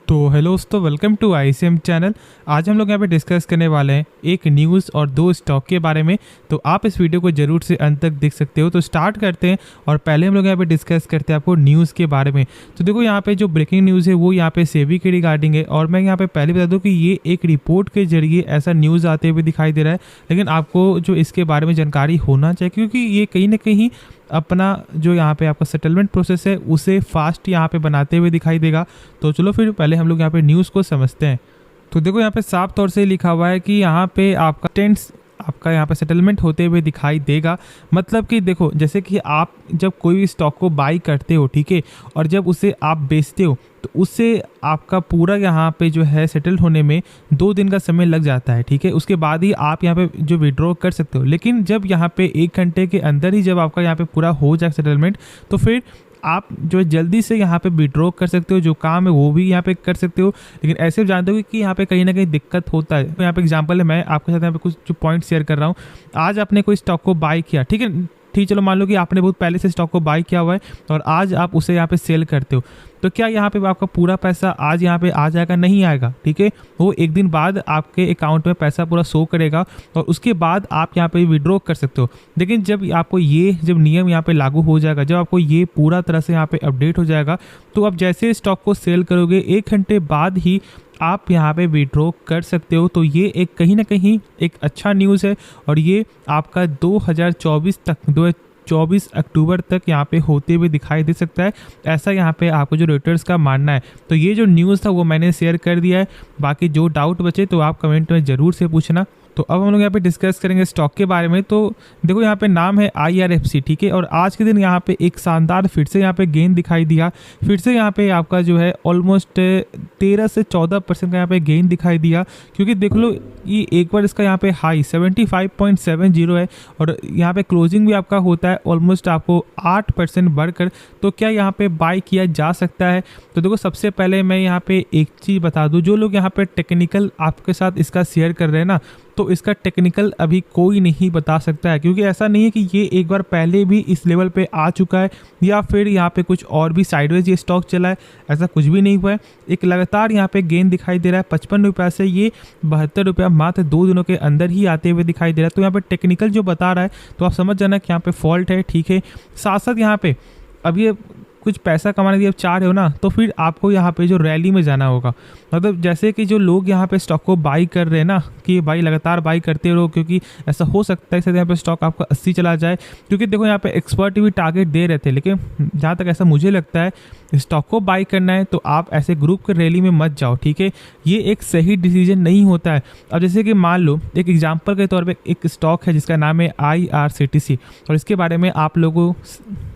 तो हेलो दोस्तों, welcome to ICM channel. आज हम लोग यहाँ पे डिस्कस करने वाले हैं एक न्यूज़ और दो स्टॉक के बारे में। तो आप इस वीडियो को जरूर से अंत तक देख सकते हो। तो स्टार्ट करते हैं और पहले हम लोग यहाँ पे डिस्कस करते हैं आपको न्यूज़ के बारे में। तो देखो, यहाँ पे जो ब्रेकिंग न्यूज़ है वो यहाँ पे सेबी के रिगार्डिंग है। और मैं यहाँ पे पहले बता दूँ कि ये एक रिपोर्ट के जरिए ऐसा न्यूज़ आते हुए दिखाई दे रहा है, लेकिन आपको जो इसके बारे में जानकारी होना चाहिए, क्योंकि ये कहीं ना कहीं अपना जो यहाँ पे आपका सेटलमेंट प्रोसेस है उसे फास्ट यहाँ पे बनाते हुए दिखाई देगा। तो चलो फिर पहले हम लोग यहाँ पे न्यूज़ को समझते हैं। तो देखो, यहाँ पे साफ तौर से लिखा हुआ है कि यहाँ पे आपका टेंस आपका यहाँ पे सेटलमेंट होते हुए दिखाई देगा। मतलब कि देखो, जैसे कि आप जब कोई भी स्टॉक को बाई करते हो, ठीक है, और जब उसे आप बेचते हो तो उससे आपका पूरा यहाँ पे जो है सेटल होने में 2 दिन का समय लग जाता है, ठीक है। उसके बाद ही आप यहाँ पे जो विड्रॉ कर सकते हो। लेकिन जब यहाँ पे 1 घंटे के अंदर ही जब आपका यहाँ पे पूरा हो जाए सेटलमेंट, तो फिर आप जो है जल्दी से यहाँ पे विड्रॉ कर सकते हो, जो काम है वो भी यहाँ पे कर सकते हो। लेकिन ऐसे जानते हो कि यहाँ पे कहीं ना कहीं दिक्कत होता है। तो यहाँ पे एग्जांपल है, मैं आपके साथ यहाँ पे कुछ जो पॉइंट शेयर कर रहा हूँ। आज आपने कोई स्टॉक को बाई किया, ठीक है, चलो मान लो कि आपने बहुत पहले से स्टॉक को बाई किया हुआ है और आज आप उसे यहाँ पे सेल करते हो। तो क्या यहाँ पे आपका पूरा पैसा आज यहाँ पे आ जाएगा? नहीं आएगा, ठीक है। वो 1 दिन बाद आपके अकाउंट में पैसा पूरा शो करेगा और उसके बाद आप यहाँ पे विड्रॉ कर सकते हो। लेकिन जब आपको ये जब नियम यहाँ पे लागू हो जाएगा, जब आपको ये पूरा तरह से यहाँ पे अपडेट हो जाएगा, तो आप जैसे स्टॉक को सेल करोगे 1 घंटे बाद ही आप यहाँ पे विड्रॉ कर सकते हो। तो ये एक कहीं ना कहीं एक अच्छा न्यूज़ है और ये आपका 2024 अक्टूबर तक यहाँ पे होते हुए दिखाई दे सकता है, ऐसा यहाँ पे आपको जो रेटर्स का मानना है। तो ये जो न्यूज़ था वो मैंने शेयर कर दिया है। बाकी जो डाउट बचे तो आप कमेंट में ज़रूर से पूछना। तो अब हम लोग यहाँ पे डिस्कस करेंगे स्टॉक के बारे में। तो देखो, यहाँ पे नाम है IRFC, ठीक है। और आज के दिन यहाँ पे एक शानदार फिर से यहाँ पे गेन दिखाई दिया। फिर से यहाँ पे आपका जो है ऑलमोस्ट 13 से 14% का यहाँ पे गेन दिखाई दिया, क्योंकि देख लो ये एक बार इसका यहाँ पे हाई 75.70 है और यहाँ पे क्लोजिंग भी आपका होता है ऑलमोस्ट आपको 8% बढ़कर। तो क्या यहाँ पे बाई किया जा सकता है? तो देखो, सबसे पहले मैं यहाँ पे एक चीज़ बता दूँ, जो लोग यहाँ पे टेक्निकल आपके साथ इसका शेयर कर रहे हैं ना, तो इसका टेक्निकल अभी कोई नहीं बता सकता है, क्योंकि ऐसा नहीं है कि ये एक बार पहले भी इस लेवल पे आ चुका है या फिर यहाँ पे कुछ और भी साइडवेज ये स्टॉक चला है। ऐसा कुछ भी नहीं हुआ है। एक लगातार यहाँ पे गेन दिखाई दे रहा है। 55 रुपये से ये 72 रुपया मात्र 2 दिनों के अंदर ही आते हुए दिखाई दे रहा है। तो यहाँ पे टेक्निकल जो बता रहा है तो आप समझ जाना कि यहाँ पे फॉल्ट है, ठीक है। साथ साथ यहाँ पे अब ये कुछ पैसा कमाने की अब चाह रहे हो ना, तो फिर आपको यहाँ पे जो रैली में जाना होगा। मतलब जैसे कि जो लोग यहाँ पे स्टॉक को बाई कर रहे हैं ना, कि भाई लगातार बाई करते रहो, क्योंकि ऐसा हो सकता है यहाँ पे स्टॉक आपका 80 चला जाए। क्योंकि देखो, यहाँ पे एक्सपर्ट भी टारगेट दे रहे थे, लेकिन जहाँ तक ऐसा मुझे लगता है स्टॉक को बाई करना है तो आप ऐसे ग्रुप के रैली में मत जाओ, ठीक है। ये एक सही डिसीजन नहीं होता है। अब जैसे कि मान लो एक एग्जाम्पल के तौर पर एक स्टॉक है जिसका नाम है IRCTC, और इसके बारे में आप लोगों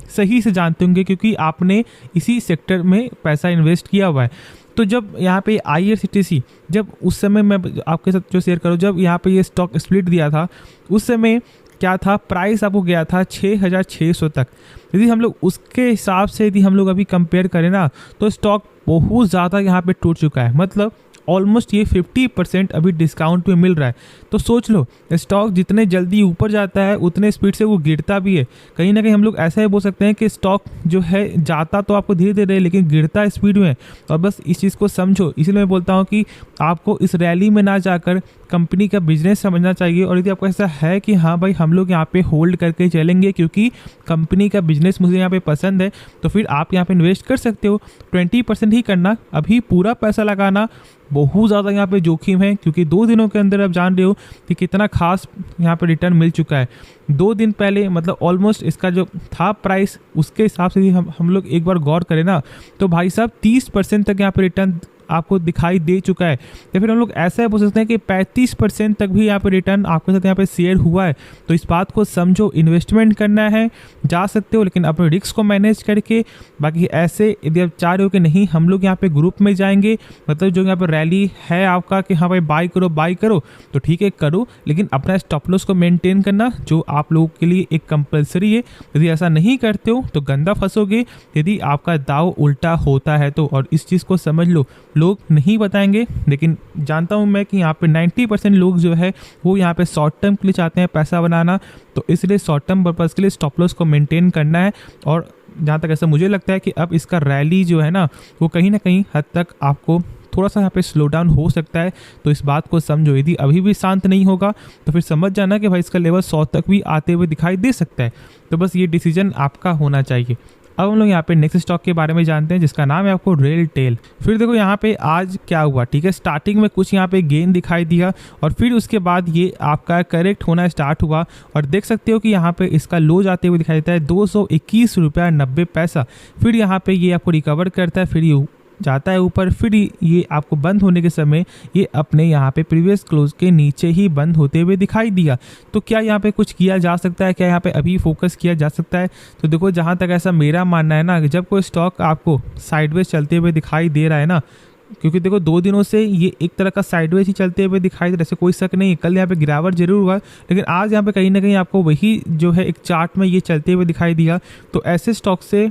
सही से जानते होंगे क्योंकि आपने इसी सेक्टर में पैसा इन्वेस्ट किया हुआ है। तो जब यहाँ पे IRCTC, जब उस समय मैं आपके साथ जो शेयर करूँ, जब यहाँ पे ये स्टॉक स्प्लिट दिया था, उस समय क्या था, प्राइस आपको गया था 6600 तक। यदि हम लोग उसके हिसाब से यदि हम लोग अभी कंपेयर करें ना, तो स्टॉक बहुत ज़्यादा यहाँ पे टूट चुका है। मतलब ऑलमोस्ट ये 50% अभी डिस्काउंट में मिल रहा है। तो सोच लो, स्टॉक जितने जल्दी ऊपर जाता है उतने स्पीड से वो गिरता भी है। कहीं ना कहीं हम लोग ऐसा ही बोल सकते हैं कि स्टॉक जो है जाता तो आपको धीरे धीरे लेकिन गिरता स्पीड में। और बस इस चीज़ को समझो। इसलिए मैं बोलता हूँ कि आपको इस रैली में ना जाकर कंपनी का बिजनेस समझना चाहिए। और यदि आपको ऐसा है कि हाँ भाई, हम लोग यहाँ पे होल्ड करके चलेंगे क्योंकि कंपनी का बिजनेस मुझे यहाँ पे पसंद है, तो फिर आप यहाँ पे इन्वेस्ट कर सकते हो। 20% ही करना, अभी पूरा पैसा लगाना बहुत ज़्यादा यहाँ पे जोखिम है, क्योंकि 2 दिनों के अंदर आप जान रहे हो कि कितना खास यहाँ पे रिटर्न मिल चुका है। 2 दिन पहले मतलब ऑलमोस्ट इसका जो था प्राइस, उसके हिसाब से हम लोग एक बार गौर करें ना, तो भाई साहब 30% तक यहाँ पे रिटर्न आपको दिखाई दे चुका है। या फिर हम लोग ऐसा बोल सकते हैं कि 35% तक भी यहाँ पे रिटर्न आपके साथ यहाँ पे शेयर हुआ है। तो इस बात को समझो, इन्वेस्टमेंट करना है जा सकते हो, लेकिन अपने रिस्क को मैनेज करके। बाकी ऐसे यदि आप चाह रहे हो कि नहीं हम लोग यहाँ पे ग्रुप में जाएंगे, मतलब जो यहाँ पे रैली है आपका कि हाँ भाई बाई करो, तो ठीक है करो, लेकिन अपना स्टॉप लॉस को मेंटेन करना जो आप लोगों के लिए एक कंपलसरी है। यदि ऐसा नहीं करते हो तो गंदा फंसोगे यदि आपका दाव उल्टा होता है तो। और इस चीज़ को समझ लो, लोग नहीं बताएंगे, लेकिन जानता हूं मैं कि यहाँ पे 90% लोग जो है वो यहाँ पे शॉर्ट टर्म के लिए चाहते हैं पैसा बनाना। तो इसलिए शॉर्ट टर्म पर्पज़ के लिए स्टॉप लॉस को मेंटेन करना है। और जहाँ तक ऐसा मुझे लगता है कि अब इसका रैली जो है ना, वो कहीं ना कहीं हद तक आपको थोड़ा सा यहाँ पे स्लो डाउन हो सकता है। तो इस बात को समझो, यदि अभी भी शांत नहीं होगा तो फिर समझ जाना कि भाई इसका लेवल 100 तक भी आते हुए दिखाई दे सकता है। तो बस ये डिसीजन आपका होना चाहिए। अब हम लोग यहाँ पे नेक्स्ट स्टॉक के बारे में जानते हैं जिसका नाम है आपको रेलटेल। फिर देखो यहाँ पे आज क्या हुआ, ठीक है, स्टार्टिंग में कुछ यहाँ पे गेन दिखाई दिया और फिर उसके बाद ये आपका करेक्ट होना स्टार्ट हुआ और देख सकते हो कि यहाँ पे इसका लो जाते हुए दिखाई देता है 221 रुपया 90 पैसा। फिर यहाँ पे ये आपको रिकवर करता है, फिर ये जाता है ऊपर, फिर ये आपको बंद होने के समय ये अपने यहाँ पे प्रीवियस क्लोज के नीचे ही बंद होते हुए दिखाई दिया। तो क्या यहाँ पे कुछ किया जा सकता है, क्या यहाँ पे अभी फोकस किया जा सकता है? तो देखो जहाँ तक ऐसा मेरा मानना है ना, जब कोई स्टॉक आपको साइडवेज चलते हुए दिखाई दे रहा है ना, क्योंकि देखो 2 दिनों से ये एक तरह का साइडवेज ही चलते हुए दिखाई दे रहा है, ऐसे कोई शक नहीं है। कल यहाँ पे गिरावट जरूर हुआ लेकिन आज यहाँ पे कहीं ना कहीं आपको वही जो है एक चार्ट में ये चलते हुए दिखाई दिया। तो ऐसे स्टॉक से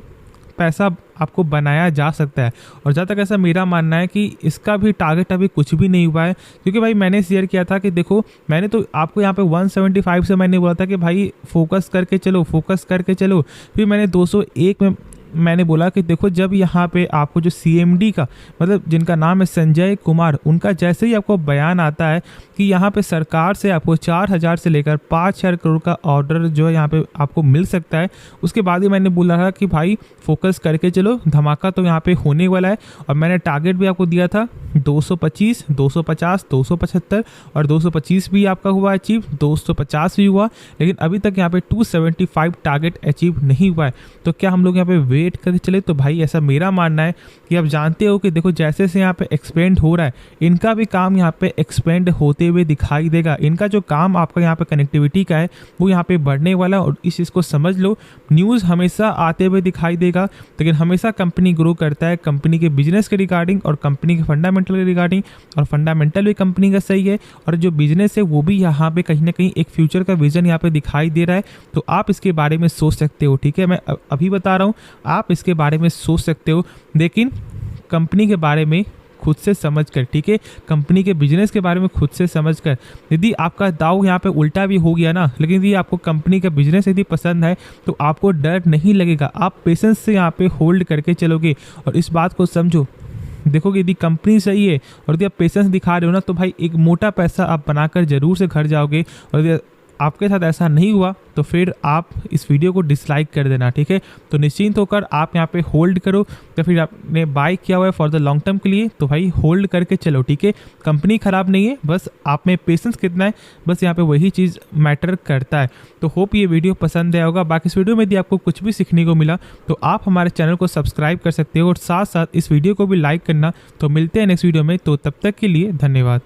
पैसा आपको बनाया जा सकता है। और जहाँ तक ऐसा मेरा मानना है कि इसका भी टारगेट अभी कुछ भी नहीं हुआ है, क्योंकि भाई मैंने शेयर किया था कि देखो मैंने तो आपको यहाँ पे 175 से मैंने बोला था कि भाई फोकस करके चलो, फोकस करके चलो। फिर मैंने 201 में मैंने बोला कि देखो जब यहाँ पे आपको जो CMD का मतलब जिनका नाम है संजय कुमार, उनका जैसे ही आपको बयान आता है कि यहाँ पे सरकार से आपको 4000 से लेकर 5000 करोड़ का ऑर्डर जो है यहाँ पे आपको मिल सकता है, उसके बाद ही मैंने बोला था कि भाई फोकस करके चलो, धमाका तो यहाँ पे होने वाला है। और मैंने टारगेट भी आपको दिया था 225, 250, 275 और 225 भी आपका हुआ अचीव, 250 भी हुआ, लेकिन अभी तक यहाँ पे 275 टारगेट अचीव नहीं हुआ है। तो क्या हम लोग यहाँ पे वेट करके चले? तो भाई ऐसा मेरा मानना है कि आप जानते हो कि देखो जैसे से यहाँ पे एक्सपेंड हो रहा है, इनका भी काम यहाँ पे एक्सपेंड होते हुए दिखाई देगा। इनका जो काम आपका यहाँ पे कनेक्टिविटी का है वो यहाँ पे बढ़ने वाला, और इस चीज़ को समझ लो। न्यूज़ हमेशा आते हुए दिखाई देगा, लेकिन हमेशा कंपनी ग्रो करता है कंपनी के बिजनेस के रिगार्डिंग और कंपनी के फंडामेंटल के रिगार्डिंग, और फंडामेंटल भी कंपनी का सही है और जो बिजनेस है वो भी यहाँ पे कहीं ना कहीं एक फ्यूचर का विजन यहाँ पे दिखाई दे रहा है। तो आप इसके बारे में सोच सकते हो, ठीक है, मैं अभी बता रहा हूँ, आप इसके बारे में सोच सकते हो, लेकिन कंपनी के बारे में खुद से समझ कर, ठीक है, कंपनी के बिजनेस के बारे में खुद से समझ कर। यदि आपका दाव यहाँ पे उल्टा भी हो गया ना, लेकिन यदि आपको कंपनी का बिजनेस यदि पसंद है तो आपको डर नहीं लगेगा, आप पेशेंस से यहाँ पे होल्ड करके चलोगे। और इस बात को समझो, देखो कि यदि कंपनी सही है और यदि आप पेशेंस दिखा रहे हो ना, तो भाई एक मोटा पैसा आप बनाकर जरूर से घर जाओगे। और यदि आपके साथ ऐसा नहीं हुआ तो फिर आप इस वीडियो को डिसलाइक कर देना, ठीक है। तो निश्चिंत होकर आप यहाँ पे होल्ड करो, या फिर आपने बाय किया हुआ है फॉर द लॉन्ग टर्म के लिए तो भाई होल्ड करके चलो, ठीक है। कंपनी खराब नहीं है, बस आप में पेशेंस कितना है, बस यहाँ पे वही चीज़ मैटर करता है। तो होप ये वीडियो पसंद आया होगा। बाकी इस वीडियो में यदि आपको कुछ भी सीखने को मिला तो आप हमारे चैनल को सब्सक्राइब कर सकते हो और साथ साथ इस वीडियो को भी लाइक करना। तो मिलते हैं नेक्स्ट वीडियो में, तो तब तक के लिए धन्यवाद।